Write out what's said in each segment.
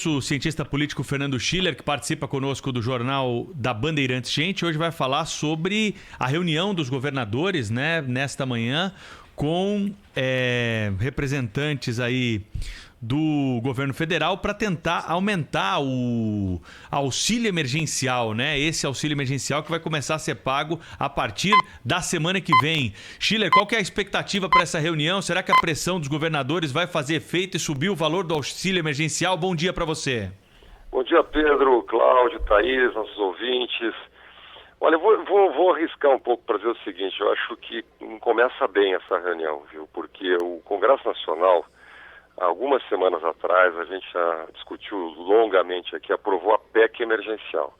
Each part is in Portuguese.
O cientista político Fernando Schiller, que participa conosco do jornal da Bandeirantes Gente, hoje vai falar sobre a reunião dos governadores, né, nesta manhã, com representantes aí do governo federal para tentar aumentar o auxílio emergencial, né? Esse auxílio emergencial que vai começar a ser pago a partir da semana que vem. Schiller, qual que é a expectativa para essa reunião? Será que a pressão dos governadores vai fazer efeito e subir o valor do auxílio emergencial? Bom dia para você. Bom dia, Pedro, Cláudio, Thaís, nossos ouvintes. Olha, eu vou arriscar um pouco para dizer o seguinte: eu acho que não começa bem essa reunião, viu? Porque o Congresso Nacional, há algumas semanas atrás, a gente já discutiu longamente aqui, aprovou a PEC emergencial.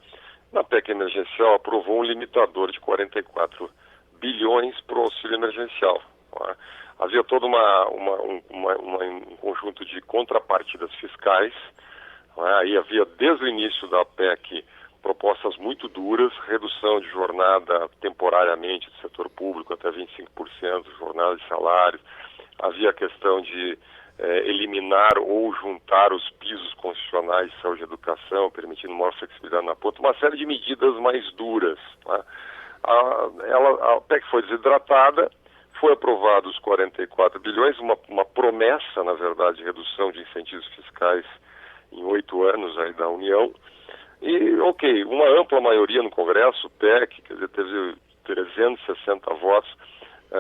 Na PEC emergencial, aprovou um limitador de 44 bilhões para o auxílio emergencial. Tá? Havia todo um conjunto de contrapartidas fiscais. Tá? Aí havia, desde o início da PEC, propostas muito duras: redução de jornada temporariamente do setor público até 25%, jornada de salários. Havia a questão de eliminar ou juntar os pisos constitucionais de saúde e educação, permitindo maior flexibilidade na ponta, uma série de medidas mais duras. Tá? A PEC foi desidratada, foi aprovado os 44 bilhões, uma promessa, na verdade, de redução de incentivos fiscais em 8 anos aí da União. E, uma ampla maioria no Congresso, PEC, quer dizer, teve 360 votos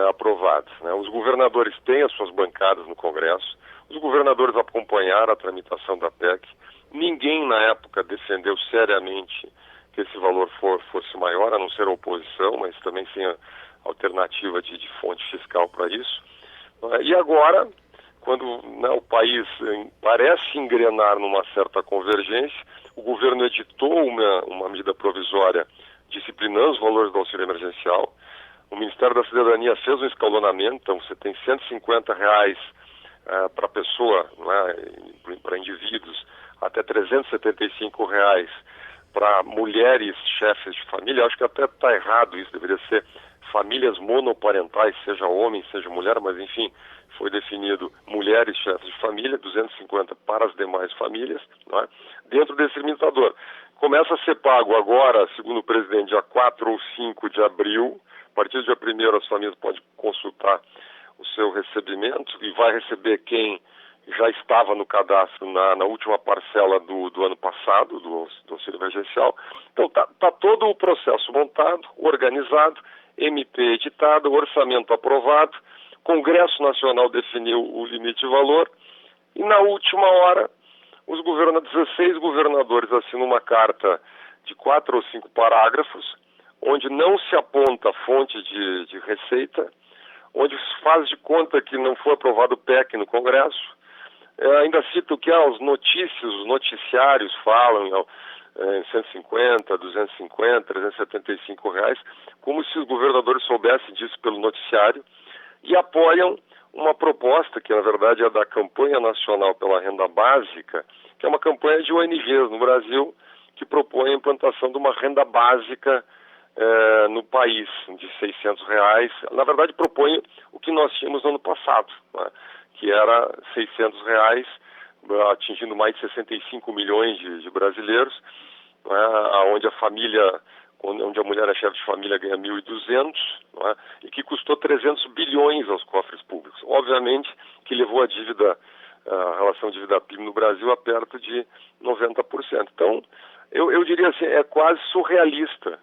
aprovados. Né? Os governadores têm as suas bancadas no Congresso, os governadores acompanharam a tramitação da PEC, ninguém na época defendeu seriamente que esse valor fosse maior, a não ser a oposição, mas também sem a alternativa de fonte fiscal para isso. E agora, quando o país parece engrenar numa certa convergência, o governo editou uma medida provisória disciplinando os valores do auxílio emergencial. O Ministério da Cidadania fez um escalonamento, então você tem R$ 150 para pessoa, para indivíduos, até R$ 375 para mulheres chefes de família. Acho que até está errado isso, deveria ser famílias monoparentais, seja homem, seja mulher, mas enfim, foi definido mulheres chefes de família, 250 para as demais famílias, dentro desse limitador. Começa a ser pago agora, segundo o presidente, dia 4 ou 5 de abril. A partir do dia 1º as famílias podem consultar o seu recebimento e vai receber quem já estava no cadastro na última parcela do ano passado, do auxílio emergencial. Então está todo o processo montado, organizado, MP editada, orçamento aprovado, Congresso Nacional definiu o limite de valor e na última hora os 16 governadores assinam uma carta de 4 ou 5 parágrafos, onde não se aponta fonte de receita, onde se faz de conta que não foi aprovado o PEC no Congresso. Ainda cito que os noticiários falam em 150, 250, R$ 375, como se os governadores soubessem disso pelo noticiário, e apoiam uma proposta que, na verdade, é da Campanha Nacional pela Renda Básica, que é uma campanha de ONGs no Brasil, que propõe a implantação de uma renda básica no país, de R$ 600. Na verdade, propõe o que nós tínhamos no ano passado, que era R$ 600, atingindo mais de 65 milhões de brasileiros, onde onde a mulher é chefe de família ganha 1.200, e que custou 300 bilhões aos cofres públicos. Obviamente que levou a relação dívida-PIB no Brasil a perto de 90%. Então, eu diria assim, é quase surrealista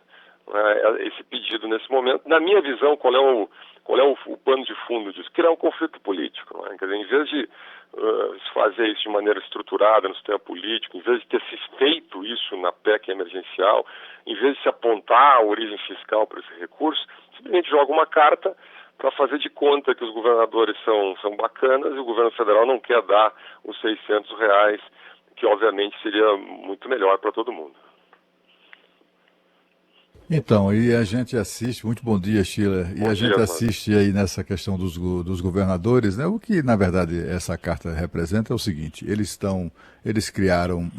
esse pedido nesse momento. Na minha visão, qual é o pano de fundo disso? Criar um conflito político. Quer dizer, em vez de se fazer isso de maneira estruturada no sistema político, em vez de ter se feito isso na PEC emergencial, em vez de se apontar a origem fiscal para esse recurso, simplesmente joga uma carta para fazer de conta que os governadores são bacanas e o governo federal não quer dar os R$ 600, que obviamente seria muito melhor para todo mundo. Então, e a gente assiste, muito bom dia, Sheila, e Bom a dia, gente assiste aí nessa questão dos governadores, né? O que, na verdade, essa carta representa é o seguinte: eles criaram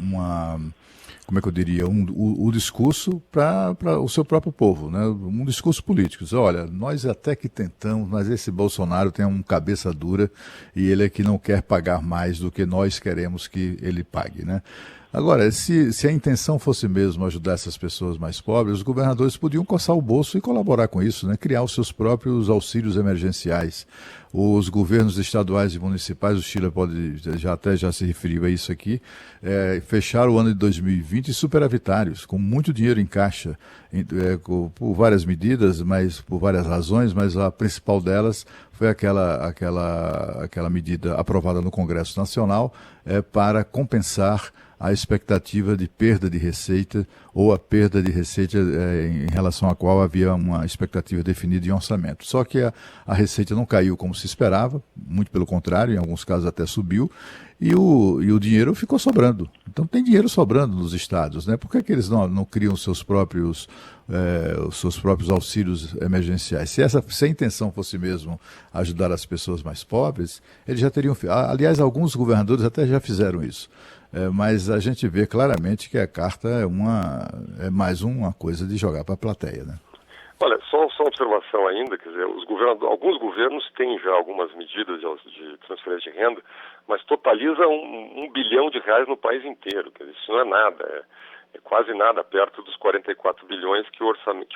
como é que eu diria, o discurso para o seu próprio povo, né? Um discurso político. Diz, olha, nós até que tentamos, mas esse Bolsonaro tem uma cabeça dura e ele é que não quer pagar mais do que nós queremos que ele pague, né? Agora, se a intenção fosse mesmo ajudar essas pessoas mais pobres, os governadores podiam coçar o bolso e colaborar com isso, né? Criar os seus próprios auxílios emergenciais. Os governos estaduais e municipais, o Sheila já se referiu a isso aqui, fecharam o ano de 2020 superavitários, com muito dinheiro em caixa, por várias medidas, mas por várias razões, mas a principal delas foi aquela medida aprovada no Congresso Nacional para compensar a expectativa de perda de receita ou a perda de receita em relação à qual havia uma expectativa definida em orçamento. Só que a receita não caiu como se esperava, muito pelo contrário, em alguns casos até subiu, e o dinheiro ficou sobrando. Então tem dinheiro sobrando nos estados, né? Por que eles não criam os seus próprios auxílios emergenciais? Se a intenção fosse mesmo ajudar as pessoas mais pobres, eles já teriam... Aliás, alguns governadores até já fizeram isso. Mas a gente vê claramente que a carta é mais uma coisa de jogar para a plateia, né? Olha, só uma observação ainda, quer dizer, alguns governos têm já algumas medidas de transferência de renda, mas totaliza um bilhão de reais no país inteiro, quer dizer, isso não é nada, é quase nada perto dos 44 bilhões que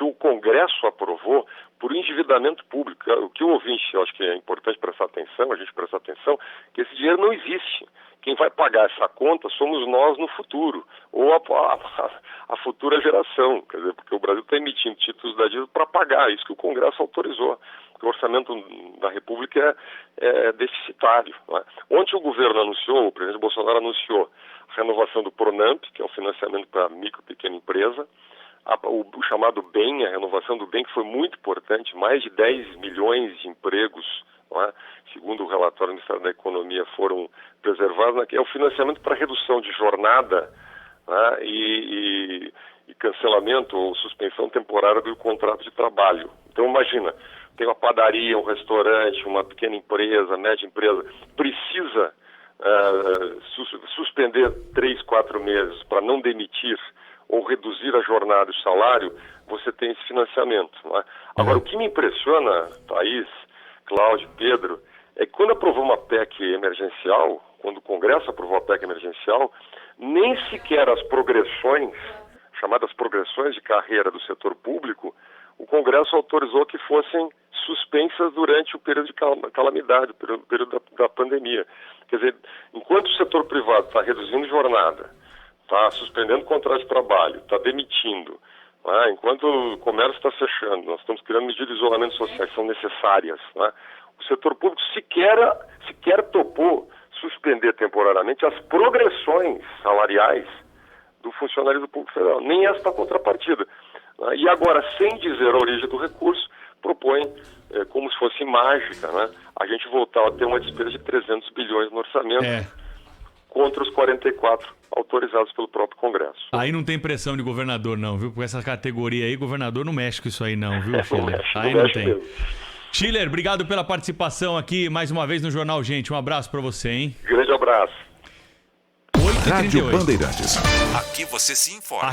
o Congresso aprovou por endividamento público. O que o ouvinte, eu acho que é importante prestar atenção, a gente prestar atenção, que esse dinheiro não existe. Quem vai pagar essa conta somos nós no futuro, ou a futura geração, quer dizer, porque o Brasil está emitindo títulos da dívida para pagar, isso que o Congresso autorizou, porque o orçamento da República é deficitário. Não é? Ontem o governo anunciou, o presidente Bolsonaro anunciou a renovação do PRONAMP, que é o financiamento para micro e pequena empresa, o chamado BEM, a renovação do BEM, que foi muito importante, mais de 10 milhões de empregos, não é? Segundo o relatório do Ministério da Economia, foram preservados, é o financiamento para redução de jornada, né? e cancelamento ou suspensão temporária do contrato de trabalho. Então imagina, tem uma padaria, um restaurante, uma pequena empresa, média empresa, precisa suspender 3, 4 meses para não demitir ou reduzir a jornada e o salário, você tem esse financiamento. Não é? Agora, o que me impressiona, Thaís, Cláudio, Pedro, é que quando aprovou uma PEC emergencial, quando o Congresso aprovou a PEC emergencial, nem sequer as progressões, chamadas progressões de carreira do setor público, o Congresso autorizou que fossem suspensas durante o período de calamidade, o período da pandemia. Quer dizer, enquanto o setor privado está reduzindo jornada, está suspendendo contrato de trabalho, está demitindo, né? Enquanto o comércio está fechando, nós estamos criando medidas de isolamento social que são necessárias, né? O setor público sequer topou suspender temporariamente as progressões salariais do funcionário público federal, nem esta contrapartida. Né? E agora, sem dizer a origem do recurso, propõe, como se fosse mágica, né? A gente voltar a ter uma despesa de 300 bilhões no orçamento, contra os 44 autorizados pelo próprio Congresso. Aí não tem pressão de governador não, viu? Por essa categoria aí, governador não mexe com isso aí não, viu, Schiller? Aí não tem. Mesmo. Schiller, obrigado pela participação aqui mais uma vez no Jornal Gente. Um abraço pra você, hein? Grande abraço. 8h38. Rádio Bandeirantes. Aqui você se informa.